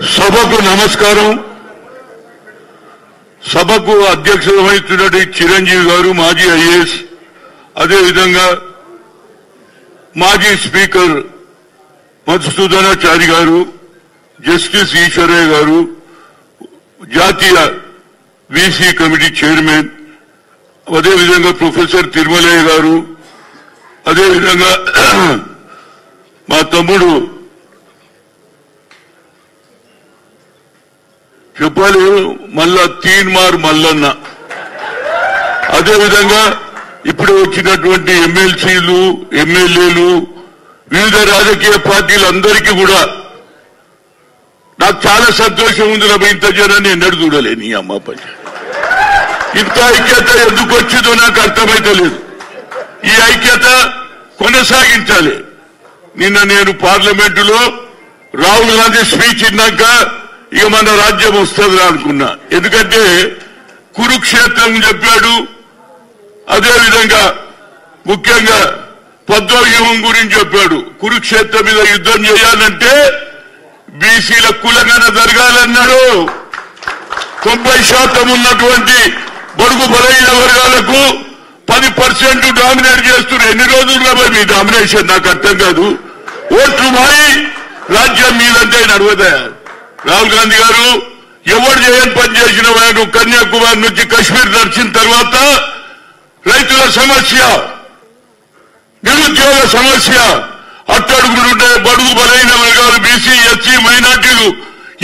సభకు నమస్కారం. సభకు అధ్యక్షత వహిస్తున్నటువంటి చిరంజీవి గారు మాజీ ఐఏఎస్, అదేవిధంగా మాజీ స్పీకర్ మధుసూదనాచారి గారు, జస్టిస్ ఈశ్వరయ్య గారు, జాతీయ బీసీ కమిటీ చైర్మన్, అదేవిధంగా ప్రొఫెసర్ తిరుమలయ్య గారు, అదేవిధంగా మా తమ్ముడు చెప్పాలి మళ్ళా తీన్మార్ మల్లన్న, అదేవిధంగా ఇప్పుడు వచ్చినటువంటి ఎమ్మెల్సీలు, ఎమ్మెల్యేలు, వివిధ రాజకీయ పార్టీలందరికీ కూడా నాకు చాలా సంతోషం ఉంది. ఇంత జనాన్ని ఎన్నడూ చూడలేని అమ్మ పని ఇంత ఐక్యత ఎందుకు వచ్చిందో నాకు అర్థమైతే లేదు. ఈ ఐక్యత కొనసాగించాలి. నిన్న నేను పార్లమెంటులో రాహుల్ గాంధీ స్పీచ్ ఇన్నాక ఇక మన రాజ్యం వస్తుందిరా అనుకున్నా. ఎందుకంటే కురుక్షేత్రం చెప్పాడు, అదేవిధంగా ముఖ్యంగా పద్మవ్యూహం గురించి చెప్పాడు. కురుక్షేత్రం మీద యుద్ధం చేయాలంటే బీసీల కులగన జరగాలన్నాడు. 90% ఉన్నటువంటి బడుగు బలహీన వర్గాలకు 10% డామినేట్ చేస్తున్నారు. ఎన్ని రోజుల్లో మీ డామినేషన్ నాకు అర్థం కాదు. ఓట్లు మాయి రాజ్యం మీదంటే నడవదా? రాహుల్ గాంధీ గారు ఎవరు చేయని పని చేసిన వారు కన్యాకుమారి నుంచి కశ్మీర్ నడిచిన తర్వాత రైతుల సమస్య, నిరుద్యోగ సమస్య, అట్టడుగులుంటే బడుగు బలైన వర్గాలు, బీసీ, ఎస్సీ, మైనార్టీలు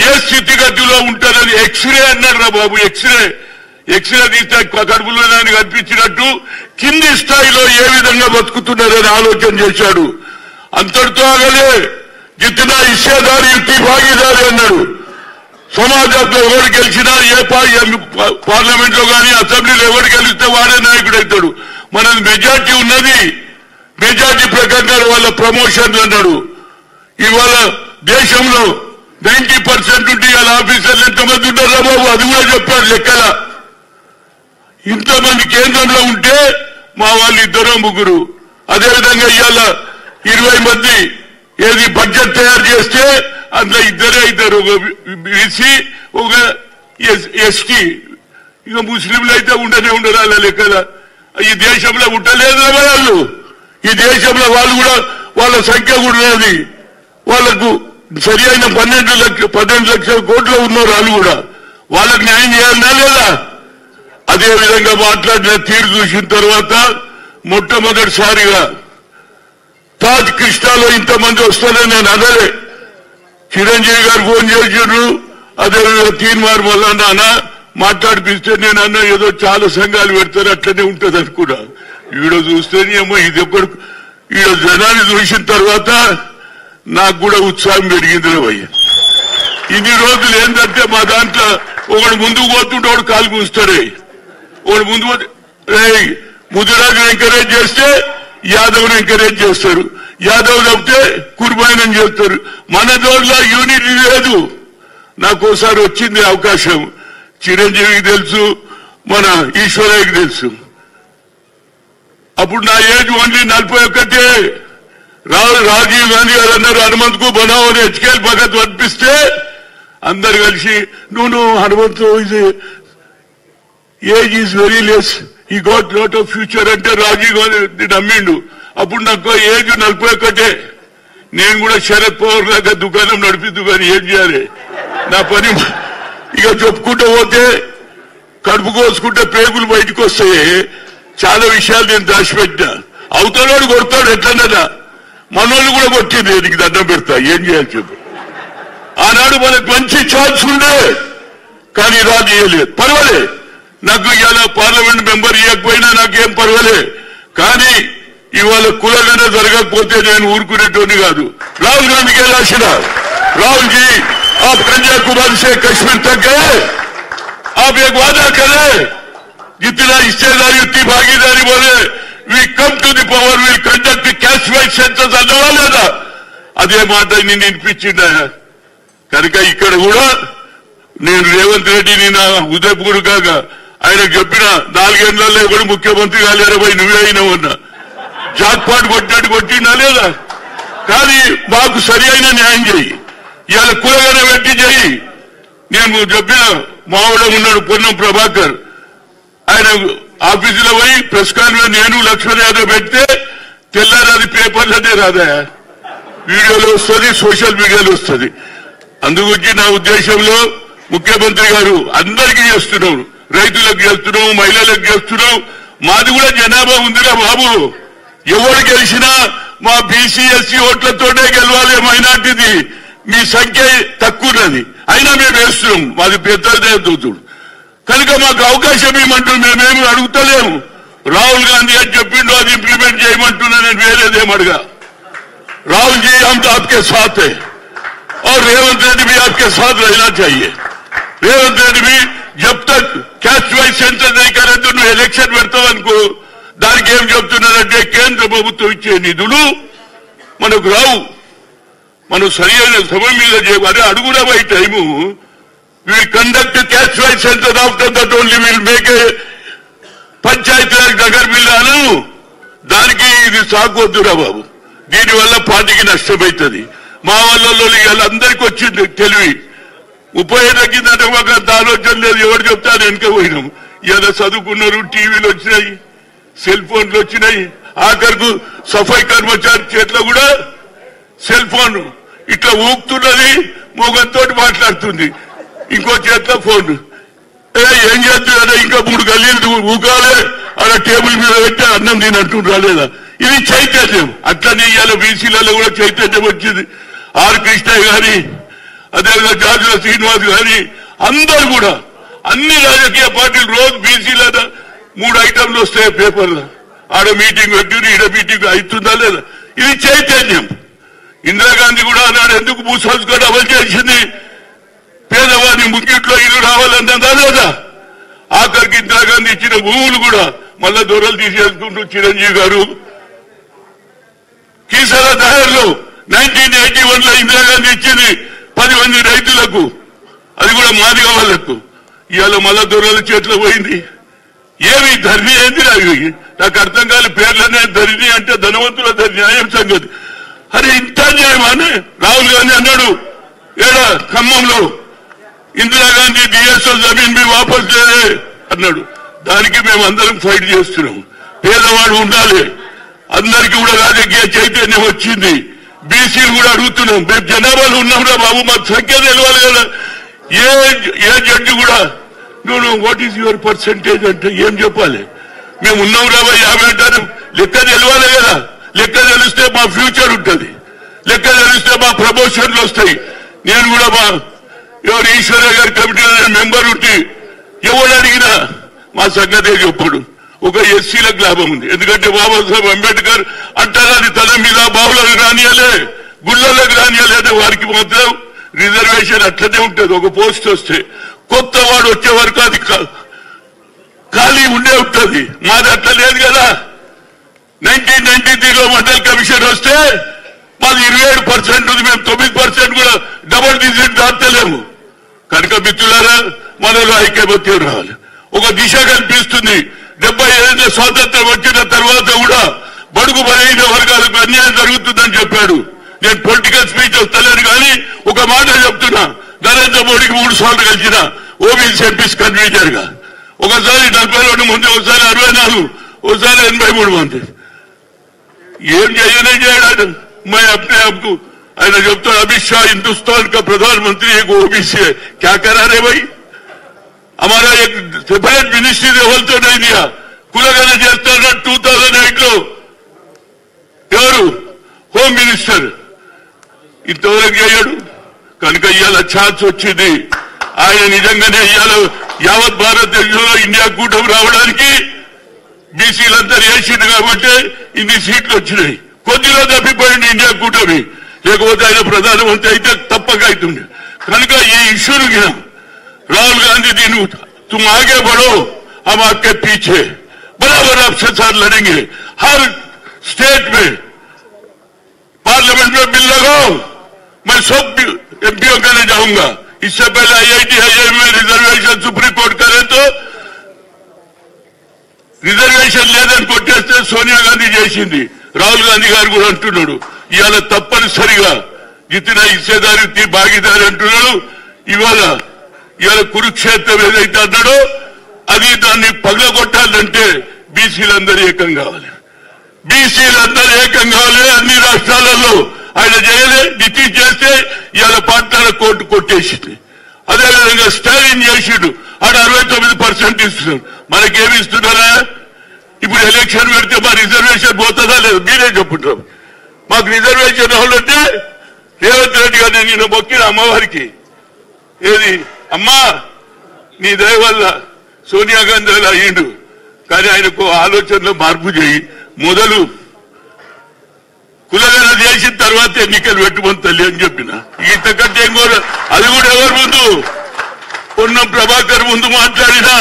ఏ స్థితిగతిలో ఉంటారని ఎక్స్రే అన్నాడు రా బాబు. ఎక్స్రే తీస్తే కడుపులో కనిపించినట్టు కింది స్థాయిలో ఏ విధంగా బతుకుతున్నారని ఆలోచన చేశాడు. అంతటితో ఆగలే, జితనా హిస్సేదారి యుక్తి భాగీదారి అన్నాడు. సమాజంలో ఎవరు గెలిచినా ఏ పార్లమెంట్ లో కానీ అసెంబ్లీలో ఎవరు గెలిస్తే వాడే నాయకుడు అవుతాడు. మనది మెజార్టీ ఉన్నది, మెజార్టీ ప్రకారం వాళ్ళ ప్రమోషన్లు అన్నాడు. ఇవాళ దేశంలో 90% ఉంటే ఇవాళ ఆఫీసర్లు ఎంతమంది ఉన్నారా బాబు? అది కూడా చెప్పారు లెక్కల. ఇంతమంది కేంద్రంలో ఉంటే మా వాళ్ళు 2-3. అదేవిధంగా ఇవాళ 20 మంది ఏది బడ్జెట్ తయారు చేస్తే అందులో 2 ఒక బీసీ, ఒక ఎస్టీ. ఇక ముస్లింలు అయితే ఉండనే ఉండరు అలా లెక్కల. ఈ దేశంలో ఉండలేదు వాళ్ళు. ఈ దేశంలో వాళ్ళు కూడా వాళ్ళ సంఖ్య కూడా ఉన్నది. వాళ్లకు సరి అయిన 12 లక్షల కోట్లు ఉన్నారు. వాళ్ళు కూడా వాళ్ళకు న్యాయం చేయాలన్నా లేదా? అదేవిధంగా మాట్లాడిన తీరు చూసిన తర్వాత మొట్టమొదటిసారిగా తాజ్ కృష్ణాలో ఇంతమంది వస్తారని నేను అదలే. చిరంజీవి గారు ఫోన్ చేసిండ్రు, అదేవిధంగా తీన్మార్ మల్లన్న మాట్లాడిపిస్తే నేను అన్నా ఏదో చాలా సంఘాలు పెడతారు అట్లనే ఉంటది అనుకున్నా. ఈడ చూస్తేనేమో ఇది ఎప్పుడు ఈడ జనాన్ని చూసిన తర్వాత నాకు కూడా ఉత్సాహం పెరిగింది భయ్య. ఇన్ని రోజులు ఏంటంటే మా దాంట్లో ఒకడు ముందుకు పోతుంటే ఒకడు కాలు కూస్తాడే, ఒకడు ముందు ముదిరాజును ఎంకరేజ్ చేస్తే యాదవ్ను ఎంకరేజ్ చేస్తారు, యాదవ్ తప్పితే కుర్బాయిని చేస్తారు. మన దోడ్లో యూనిటీ లేదు. నాకు ఒకసారి వచ్చింది అవకాశం, చిరంజీవికి తెలుసు, మన ఈశ్వరయ్యకి తెలుసు. అప్పుడు నా ఏజ్ ఓన్లీ 41. రాజీవ్ గాంధీ గారు అన్నారు హనుమంత్ కు బనావ్ అని హెచ్కేఎల్ భగత్ పంపిస్తే అందరు కలిసి నువ్వు Hanumanth age is very less, ఈ గాట్ లాట్ ఆఫ్ ఫ్యూచర్ అంటే రాజీవ్ గాంధీ నమ్మిండు. అప్పుడు నాకు ఏజ్ 41. నేను కూడా శరద్ పవార్ లాగా దుకాణం నడిపిద్దు కానీ ఏం చేయాలి నా పని. ఇక చెప్పుకుంటూ పోతే కడుపు కోసుకుంటే పేగులు బయటకు వస్తాయి. చాలా విషయాలు నేను దాచిపెట్టినా. అవతలాడు కొడతాడు ఎట్లన్నదా, మనోళ్ళు కూడా కొట్టింది. నీకు దండం పెడతా, ఏం చేయాలి చెప్పు. ఆనాడు మనకు మంచి ఛాన్స్ ఉండే కానీ రాజు ఇవ్వలేదు. పర్వాలే, నాకు ఇవాళ పార్లమెంట్ మెంబర్ ఇవ్వకపోయినా నాకేం పర్వాలే. కానీ ఇవాళ కులగన జరగకపోతే నేను ఊరుకునేటోని కాదు. రాహుల్ గాంధీకి రాసిన రాहुल जी आप कन्याकुमारी से कश्मीर तक गए, आप एक वादा करें जितना हिस्सेदारी उतनी भागीदारी बोले we come to the power will conduct caste wise centres అన్నవా లేదా? అదే మాట నేను వినిపించిందా? కనుక ఇక్కడ కూడా నేను రేవంత్ రెడ్డిని నా ఉదయపూర్వకంగా ఆయనకు చెప్పిన 4 ఏళ్లలో కూడా ముఖ్యమంత్రి కాలేరు పోయి నువ్వే అయినావన్నా. జాక్ పాట్ కొట్టినట్టు కొట్టినా లేదా? కానీ మాకు సరి అయిన న్యాయం చేయి. ఇవాళ కులగన పెట్టి చేయి. నేను చెప్పిన మావాడ ఉన్నాడు పొన్నం ప్రభాకర్, ఆయన ఆఫీసులో పోయి ప్రెస్ కాన్ఫరెన్స్ నేను లక్ష్మణ్ యాదవ్ పెడితే తెల్లారి పేపర్లనే రాదా, వీడియోలో వస్తుంది, సోషల్ మీడియాలో వస్తుంది. అందుగురించి నా ఉద్దేశంలో ముఖ్యమంత్రి గారు అందరికీ చేస్తున్నాం, రైతులకు చేస్తున్నాం, మహిళలకు చేస్తున్నాం. మాది కూడా జనాభా ఉందిరా బాబు, ఎవరు గెలిచినా మా బీసీ ఎస్సీ ఓట్లతోనే గెలవాలి, మైనార్టీది మీ సంఖ్య తక్కువన్నది, అయినా మేము వేస్తున్నాం, మాది పెద్దది. కనుక మాకు అవకాశం ఏమంటూ మేమేమి అడుగుతలేము. రాహుల్ గాంధీ అని చెప్పిండు, అది ఇంప్లిమెంట్ చేయమంటున్నా, నేను వేరేదేమడగా. राहुल जी हम तो आपके साथ हैं और रेवंत रेड्डी भी आपके साथ रहना चाहिए. रेवंत रेड्डी भी जब तक कैस्ट वाइज सेंटर नहीं करे तो నువ్వు ఎలక్షన్ పెడతావనుకో, దానికి ఏం చెప్తున్నారంటే కేంద్ర ప్రభుత్వం ఇచ్చే నిధులు మనకు రావు, మనం సరైన సమయం మీద చేయాలి. అడుగురా by time will conduct caste wise centre after that only will make a Panchayati Raj Nagar bill అను. దానికి ఇది సాగొద్దురా బాబు, దీనివల్ల పార్టీకి నష్టమైతుంది. మా వాళ్ళలో అందరికీ వచ్చింది తెలివి. 30 ఏళ్ళ కింద మాకు అంత ఆలోచన లేదు, ఎవరు చెప్తాను వెనుక పోయినాం. ఇలా చదువుకున్నారు, టీవీలు వచ్చినాయి, సెల్ ఫోన్లు వచ్చినాయి, ఆఖరుకు సఫాయి కర్మచారి చేతిలో కూడా సెల్ ఫోన్ ఇట్లా ఊపుతున్నది, మొగంతో మాట్లాడుతుంది, ఇంకో చేతిలో ఫోన్. ఏం చేస్తున్నా, ఇంకా 3 గల్లీలు ఊకాలే, అలా టేబుల్ మీద పెట్టి అన్నం తినంటుండ్రు రాలేదా. ఇది చైతన్యం. అట్లనే ఇవాళ బీసీలలో కూడా చైతన్యం వచ్చింది. ఆర్ కృష్ణయ్య గాని, అదేవిధంగా జాజుల శ్రీనివాస్ గాని, అందరూ కూడా అన్ని రాజకీయ పార్టీలు రోజు బీసీల 3 ఐటంలు వస్తాయి పేపర్లో. ఆడ మీటింగ్ పెట్టి ఈడ మీటింగ్ అవుతుందా లేదా, ఇది చైతన్యం. ఇందిరాగాంధీ కూడా అన్నాడు, ఎందుకు భూ సంస్కరణ అమలు చేసింది, పేదవాడిని ముఖ్యంలో ఇల్లు రావాలన్నదా లేదా. ఆఖరికి ఇందిరాగాంధీ ఇచ్చిన భూములు కూడా మళ్ళా దొరలు తీసేసుకుంటూ చిరంజీవి గారు కీసర దాయర్లో 1981 లో ఇందిరాగాంధీ ఇచ్చింది 10 మంది రైతులకు, అది కూడా మాదిగా వాళ్లకు. ఇవాళ మళ్ళా దొరల చేతిలో పోయింది. ఏమి ధరణి ఏంది నాకు అర్థం కాదు. పేర్లనే ధరణి అంటే ధనవంతుల న్యాయం సంగతి. అరే ఇంత న్యాయమానే. రాహుల్ గాంధీ అన్నాడు ఏడా ఖమ్మంలో, ఇందిరాగాంధీ డిఎస్ఓ జమీన్ మీ వాపస్ చేయలే అన్నాడు. దానికి మేము అందరం ఫైట్ చేస్తున్నాం. పేదవాడు ఉండాలి, అందరికీ కూడా రాజకీయ చైతన్యం వచ్చింది. బీసీలు కూడా అడుగుతున్నాం, మేము జనాభాలో ఉన్నాంరా బాబు, మాకు సంఖ్య తెలవాలి కదా. ఏ జడ్జి కూడా నువ్వు వాట్ ఈజ్ యువర్ పర్సంటేజ్ అంటే ఏం చెప్పాలి, మేము ఉన్నాం రా 50 అంటారు. లెక్క తెలవాలి కదా. లెక్క తెలిస్తే మా ఫ్యూచర్ ఉంటుంది, లెక్క తెలిస్తే మా ప్రమోషన్లు వస్తాయి. నేను కూడా మా ఎవరు ఈశ్వరయ్య గారి కమిటీలో మెంబర్ ఉంటే ఎవరు అడిగినా మా సంగతే చెప్పడు. ఒక ఎస్సీలకు లాభం ఉంది, ఎందుకంటే బాబాసాహెబ్ అంబేద్కర్ అంటారా తన మీద బావులకు రానియాలే, గుళ్ళలకు రానియాలే, వారికి మాత్రం రిజర్వేషన్ అట్లనే ఉంటుంది. ఒక పోస్ట్ వస్తే కొత్త వాడు వచ్చే వరకు అది ఖాళీ ఉండే ఉంటుంది. మాది అట్లా లేదు కదా. 1993లో మండల్ కమిషన్ వస్తే మాది 27% ఉంది, మేము 9% కూడా డబుల్ డిజిట్ దాటలేము. కనుక మిత్రులారా, మనలో ఐక్యమత్యం రావాలి. ఒక దిశ కనిపిస్తుంది. 75 స్వాతంత్రం వచ్చిన తర్వాత కూడా బడుగు బలహీన వర్గాలకు అన్యాయం జరుగుతుందని చెప్పాడు. నేను పొలిటికల్ స్పీచ్ వస్తలేను కానీ ఒక మాట చెప్తున్నా. నరేంద్ర మోడీకి 3 సార్లు కలిసిన ఓబీసీ ఎంపీస్ కన్వీనర్ గా, ఒకసారి 42 మంది, ఒకసారి 64, ఒకసారి 83 మంది. ఏం చేయడాడు मैं अपने आप को ఆయన చెప్తాడు, अमित शाह हिंदुस्तान का प्रधानमंत्री एक ओबीसी है, क्या करा रहे भाई. हमारा एक सेपरेट मिनिस्ट्री लेवल तो नहीं दिया. కులగన చేస్తాడు 2008 లో ఎవరు హోమ్ మినిస్టర్, ఇంతవరకు చేయడు. కనుక ఇవాళ ఛాన్స్ వచ్చింది. ఆయన నిజంగానే ఇవాళ యావత్ భారతదేశంలో ఇండియా కూటమి రావడానికి బీసీలంతా వేసింది కాబట్టి ఇన్ని సీట్లు వచ్చినాయి. కొద్దిగా తప్పిపోయింది ఇండియా కూటమి, లేకపోతే ఆయన ప్రధానమంత్రి అయితే తప్పక అవుతుంది. కనుక ఈ ఇష్యూను రాహుల్ గాంधी दिन तुम आगे बढ़ो, हम आपके पीछे बराबर आपसे साथ लड़ेंगे. हर स्टेट में पार्लियामेंट में बिल लगाओ, मैं सब एमपीओ करने जाऊंगा. इससे पहले IIT IIM में रिजर्वेशन सुप्रीम कोर्ट करे तो రిజర్వేషన్ లేదని కొట్టేస్తే సోనియా గాంధీ చేసింది. రాహుల్ గాంధీ గారు కూడా అంటున్నాడు ఇవాళ తప్పనిసరిగా జితిన హిస్సేదారి భాగీదారి అంటున్నాడు. ఇవాళ కురుక్షేత్రం ఏదైతే అన్నాడో అది దాన్ని పగలగొట్టాలంటే బీసీలందరూ ఏకం కావాలి. బీసీలందరూ ఏకం కావాలి. అన్ని రాష్ట్రాలలో ఆయన చేయలే. నితీష్ చేస్తే ఇవాళ పాట్నాల కోర్టు కొట్టేసింది. అదేవిధంగా స్టాలిన్ చేసిండు. ఆడ 69% ఇస్తున్నారు. మనకేమి ఇస్తున్నారా? ఇప్పుడు ఎలక్షన్ పెడితే మా రిజర్వేషన్ పోతుందా లేదు మీరే చెప్పుంటారు. మాకు రిజర్వేషన్ రావాలంటే రేవంత్ రెడ్డి గారిని నేను మొక్కిన అమ్మవారికి ఏది అమ్మా నీ దయ వల్ల సోనియా గాంధీ అలా అయ్యిండు, కానీ ఆయనకు ఆలోచనలో మార్పు చేయి, మొదలు కులగన చేసిన తర్వాత ఎన్నికలు పెట్టుకుని తల్లి అని చెప్పిన. ఇంతకంటే ఏం కోర? అది కూడా ఎవరు ముందు? పొన్నం ప్రభాకర్ ముందు మాట్లాడినా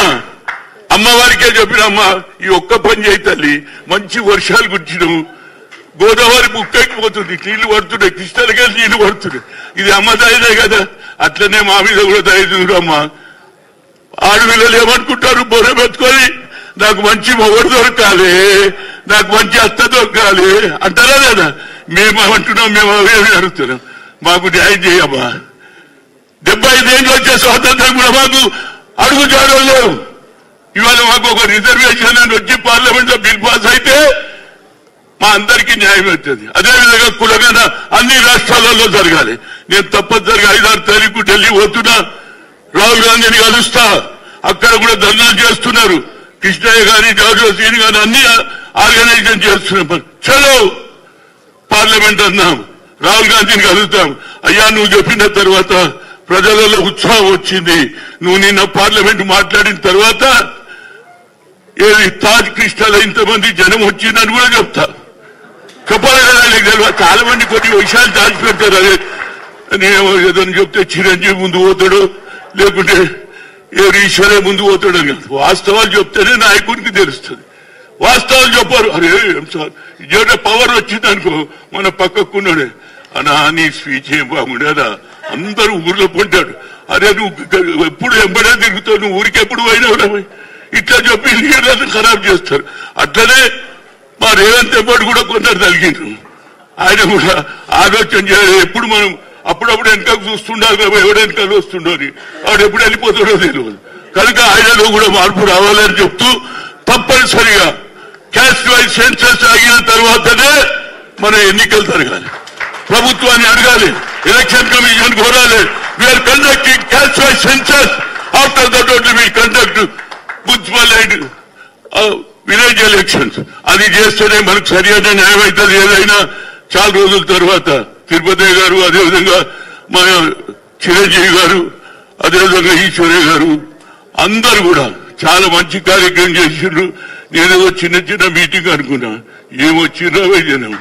అమ్మవారికే చెప్పినమ్మా ఈ ఒక్క పని చేయి తల్లి, మంచి వర్షాలు కుర్చడం, గోదావరి ముక్కెక్కిపోతుంది, నీళ్లు పడుతున్నాయి, కృష్ణలకి నీళ్లు పడుతున్నాయి. ఇది అమ్మ దయదే కదా. అట్లనే మా మీద కూడా దయ చూడమ్మా. ఆడపిల్లలు ఏమనుకుంటారు? బొర పెట్టుకొని నాకు మంచి మొగడు దొరకాలి, నాకు మంచి అత్త దొరకాలి అంటారా లేదా? మేము అంటున్నాం, మేము అవే అడుగుతున్నాం. మాకు న్యాయం చేయమ్మా. 75 ఏళ్ళు వచ్చే స్వాతంత్రం కూడా మాకు అడుగు జాడలు లేవు. ఇవాళ మాకు ఒక రిజర్వేషన్ అని వచ్చి పార్లమెంట్ లో బిల్ పాస్ అయితే మా అందరికీ న్యాయం అవుతుంది. అదేవిధంగా కులగన అన్ని రాష్ట్రాలలో జరగాలి. నేను తప్పనిసరిగా 5-6 తారీఖు ఢిల్లీ పోతున్నా, రాహుల్ గాంధీని కలుస్తా. అక్కడ కూడా ధర్నాలు చేస్తున్నారు. కృష్ణయ్య గాని జాజోసీని గాని అన్ని ఆర్గనైజేషన్ చేస్తున్నారు. చలో పార్లమెంట్ అన్నాం, రాహుల్ గాంధీని కలుగుతాం. అయ్యా నువ్వు చెప్పిన తర్వాత ప్రజలలో ఉత్సాహం వచ్చింది. నువ్వు నిన్న పార్లమెంట్ మాట్లాడిన తర్వాత ఏది తాజ్ కృష్ణలో ఇంతమంది జనం వచ్చిందని కూడా చెప్తా. చెప్పాలి కదా, నీకు తెలియదు. చాలా మంది కొన్ని విషయాలు దాచిపెడతారు. అదే నేను ఏదని చెప్తే చిరంజీవి ముందు పోతాడు, లేకుంటే ఎవరు ఈశ్వరే ముందు పోతాడు అని. వాస్తవాలు చెప్తేనే నాయకుడికి తెలుస్తుంది. వాస్తవాలు చెప్పారు. అరే సార్ ఇదే పవర్ వచ్చింది అనుకో, మన పక్కకున్నాడే అనా నీ స్పీచ్ ఏం బాగుండేదా, అందరూ ఊర్లో పొంటాడు. అరే నువ్వు ఎప్పుడు ఎంబడే తిరుగుతావు, నువ్వు ఊరికి ఎప్పుడు పోయినావు, ఇట్లా చెప్పి లీడర్లను ఖరాబ్ చేస్తారు. అట్లనే మా రేవంత్ ఎంబడి కూడా కొందరు తగిలిండ్రు. ఆయన కూడా ఆలోచన చేయాలి. ఎప్పుడు మనం అప్పుడప్పుడు వెనకకు చూస్తుండాలి కదా, ఎవడు వెనకాల వస్తుండో అని, వాడు ఎప్పుడు వెళ్ళిపోతాడో తెలియదు. కనుక ఆయనలో కూడా మార్పు రావాలని చెప్తూ తప్పనిసరిగా క్యాస్ట్ వైజ్ సెన్సస్ ఆగిన తర్వాతనే మన ఎన్నికలు జరగాలి. ప్రభుత్వాన్ని అడగాలి, ఎలక్షన్ కమిషన్ కోరాలి. We're conducting caste wise census. After that only we conduct municipal and village elections. అది చేస్తేనే మనకు సరైన న్యాయం అవుతుంది. ఏదైనా చాలా రోజుల తర్వాత తిరుపతి గారు, అదేవిధంగా మా చిరంజీవి గారు, అదేవిధంగా ఈశ్వరయ్య గారు అందరూ కూడా చాలా మంచి కార్యక్రమం చేసిండ్రు. నేనేదో చిన్న మీటింగ్ అనుకున్నా, ఏమొచ్చిండ్రో జనం.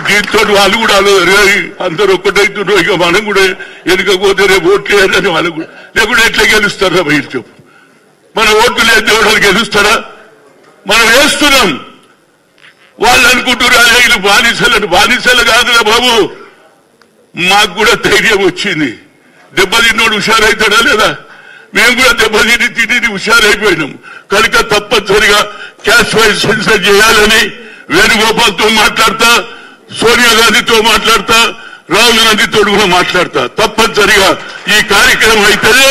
దీంతో వాళ్ళు కూడా అందరూ ఒక్కటైతుండ్రో. ఇక మనం కూడా వెనుకపోతే రేపు ఓట్లు వేయాలని వాళ్ళు కూడా, లేకుంటే ఎట్లా గెలుస్తారా బయట చెప్పు. మన ఓట్లు లేదు ఎవరు గెలుస్తారా? మనం వేస్తున్నాం. వాళ్ళు అనుకుంటున్నారు వీళ్ళు బానిసలను. బానిసలు కాదురా బాబు, మాకు కూడా ధైర్యం వచ్చింది. దెబ్బతిన్నోడు హుషారైతాడా లేదా? మేము కూడా దెబ్బతిని హుషారైపోయినాం. కనుక తప్పనిసరిగా క్యాస్ట్ వైజ్ సెన్సస్ చేయాలని వేణుగోపాల్తో మాట్లాడతా, సోనియా గాంధీతో మాట్లాడతా, రాహుల్ గాంధీతో కూడా మాట్లాడతా. తప్పనిసరిగా ఈ కార్యక్రమం అయితేనే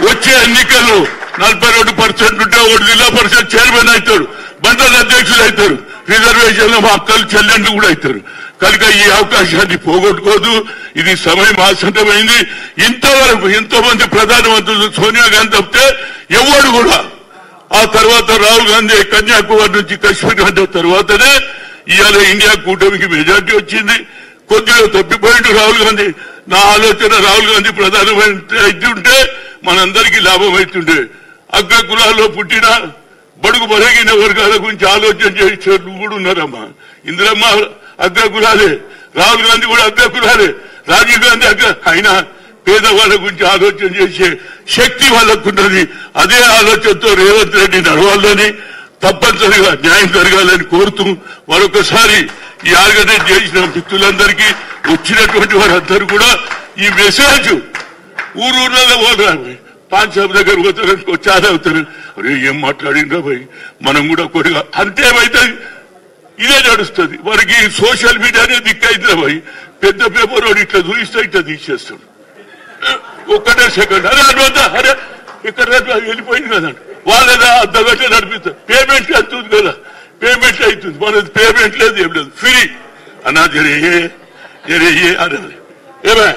వచ్చే ఎన్నికల్లో 42% ఉంటే ఒకటి జిల్లా పరిషత్ చైర్మన్ అవుతాడు, మండల అధ్యక్షులు అవుతారు, రిజర్వేషన్లో మా అక్కలు చెల్లెండ్లు కూడా అవుతారు. కనుక ఈ అవకాశాన్ని పోగొట్టుకోదు. ఇది సమయం ఆసన్నమైంది. ఇంతవరకు ఎంతో మంది ప్రధానమంత్రులు సోనియా గాంధీ తప్పితే ఎవరు కూడా, ఆ తర్వాత రాహుల్ గాంధీ కన్యాకుమారి నుంచి కశ్మీర్ అంటే తర్వాతనే ఇవాళ ఇండియా కూటమికి మెజార్టీ వచ్చింది. కొద్దిగా తప్పిపోయిండు రాహుల్ గాంధీ. నా ఆలోచన రాహుల్ గాంధీ ప్రధానమంత్రి అవుతుంటే మనందరికీ లాభం అవుతుండే. అగ్ర కులాల్లో పుట్టిన బడుగు బలగిన వర్గాల గురించి ఆలోచన చేసేట్లు కూడా ఉన్నారమ్మా. ఇందిరమ్మ అగ్ర కులాలే, రాహుల్ గాంధీ కూడా అగ్ర కులాలే, రాజీవ్ గాంధీ అయినా పేదవాళ్ళ గురించి ఆలోచన చేసే శక్తి వాళ్ళకున్నది. అదే ఆలోచనతో రేవంత్ రెడ్డి నడవాలని, తప్పనిసరిగా న్యాయం జరగాలని కోరుతూ మరొకసారి ఈ ఆర్గనైజ్ చేసిన మిత్రులందరికీ, వచ్చినటువంటి వారందరూ కూడా ఈ మెసేజ్ ఊరూర్లలో పోతారు. పాన్ షాప్ దగ్గర పోతారు, చాలా అవుతారు. అరే ఏం మాట్లాడిందా భయ్, మనం కూడా కొద్దిగా అంతేమైతుంది. ఇదే నడుస్తుంది. వారికి సోషల్ మీడియానే దిక్కైతే పోయి పెద్ద పేపర్ వాడు ఇట్లా చూపిస్తే ఇట్లా తీసేస్తాడు. ఒక్కటే సెకండ్ అరే అనుకుంటా అరే ఇక్కడ వెళ్ళిపోయింది కదండి వాళ్ళదా అర్ధగంట నడిపిస్తారు. పేమెంట్ అవుతుంది కదా, పేమెంట్ అవుతుంది. మనది పేమెంట్ లేదు, ఏం లేదు, ఫ్రీ అన్నా జరిగే అనాలి. ఏమే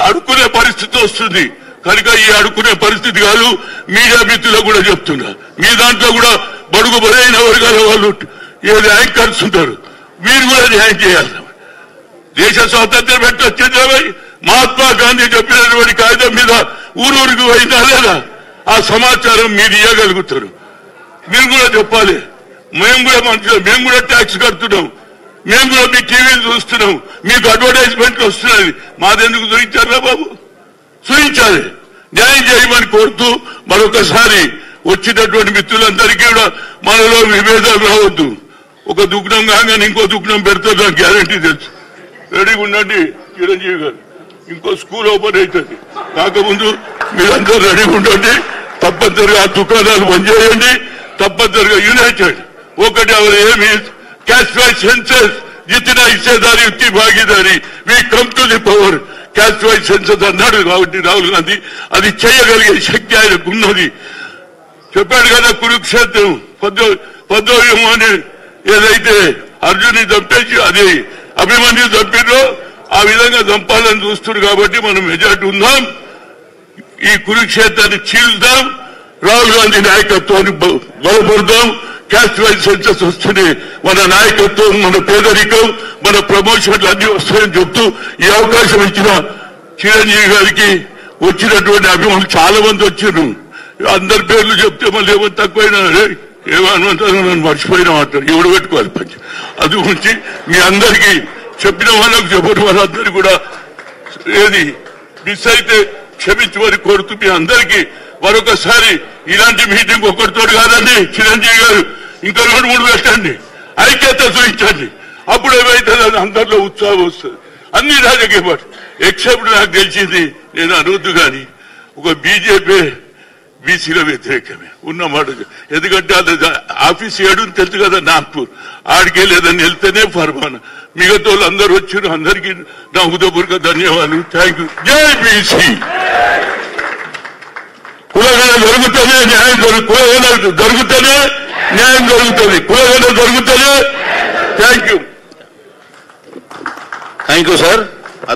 అడుక్కునే పరిస్థితి వస్తుంది కనుక ఈ అడుక్కునే పరిస్థితి కాదు. మీడియా మిత్రులు కూడా చెప్తున్నా, మీ దాంట్లో కూడా బడుగు బలైన వర్గాల వాళ్ళు ఏది యాంకర్స్ ఉంటారు, మీరు కూడా న్యాయం చేయాలి. దేశ స్వాతంత్ర్యం పెట్టొచ్చింది మహాత్మా గాంధీ చెప్పినటువంటి కాగితం మీద ఊరూరికి పోయిందా లేదా ఆ సమాచారం మీరు ఇవ్వగలుగుతారు. మీరు కూడా చెప్పాలి. మేము కూడా మంచిగా, మేము కూడా ట్యాక్స్ కడుతున్నాం, మేము కూడా మీ టీవీలు చూస్తున్నాం, మీకు అడ్వర్టైజ్మెంట్లు వస్తున్నాయి. మాదెందుకు చూపించారా బాబు? చూపించాలి. న్యాయం చేయమని కోరుతూ మరొకసారి వచ్చినటువంటి మిత్రులందరికీ కూడా మనలో విభేదాలు రావద్దు. ఒక దుగ్నం కాగానే ఇంకో దుగ్నం పెడితే నాకు గ్యారంటీ తెలుసు. రెడీగా ఉండండి చిరంజీవి గారు, ఇంకో స్కూల్ ఓపెన్ అవుతుంది. కాకముందు మీరందరూ రెడీగా ఉండండి. తప్పనిసరిగా ఆ దుకాణాలు బంద్ చేయండి. తప్పనిసరిగా యునైటెడ్ ఒకటి ఎవరు ఏమి క్యాస్ట్ వైజ్ సెన్సెస్ జితనా హిస్సేదారి ఉత్తి భాగీదారి we come to the power. Caste wise census అన్నాడు కాబట్టి రాహుల్ గాంధీ అది చేయగలిగే శక్తి ఆయనకు ఉన్నది. చెప్పాడు కదా కురుక్షేత్రం పద్మవ్యూహం అని ఏదైతే అర్జున్ని చంపేసి అది అభిమన్యు చంపినో ఆ విధంగా చంపాలని చూస్తున్నారు. కాబట్టి మనం మెజార్టీ ఉందాం, ఈ కురుక్షేత్రాన్ని చీల్దాం, రాహుల్ గాంధీ నాయకత్వాన్ని బలపడదాం. క్యాస్ట్ వైజ్ సెన్సెస్ వస్తేనే మన నాయకత్వం, మన పేదరికం, మన ప్రమోషన్లు అన్ని వస్తాయని చెప్తూ ఈ అవకాశం ఇచ్చిన చిరంజీవి గారికి వచ్చినటువంటి అభిమానులు చాలా మంది వచ్చారు. అందరి పేర్లు చెప్తే మళ్ళీ ఏమో తక్కువైనా ఏమనుకుంటారో నన్ను మర్చిపోయినా అంటారు. ఎవడు పెట్టుకోవాలి పంచి అది గురించి మీ అందరికీ చెప్పిన వాళ్ళకు చెప్పిన వాళ్ళందరూ కూడా ఏది మిస్ అయితే క్షమించమని కోరుతూ మీ అందరికీ మరొకసారి ఇలాంటి మీటింగ్ ఒకరితో కాదండి. చిరంజీవి గారు ఇంకా 2-3 పెట్టండి, ఐక్యత చూపించండి. అప్పుడు ఏమైతుంది అందరిలో ఉత్సాహం వస్తుంది. అన్ని రాజకీయ పార్టీ ఎక్సెప్ట్ నాకు తెలిసింది నేను అనవద్దు కానీ ఒక బీజేపీ బీసీల వ్యతిరేకమే ఉన్నమాట. ఎందుకంటే అది ఆఫీస్ ఏడు తెలుసు కదా నాగ్పూర్, ఆడికే లేదని వెళ్తేనే ఫర్మానా. మిగతా వాళ్ళు అందరూ వచ్చారు. అందరికీ నా హృదయపూర్వక ధన్యవాదాలు. Thank you. జై బీసీ. కులగణ జరుగుతూనే న్యాయం కులగణ జరుగుతూనే న్యాయం జరుగుతుంది. కులగణ జరుగుతూనే. Thank you. Thank you sir.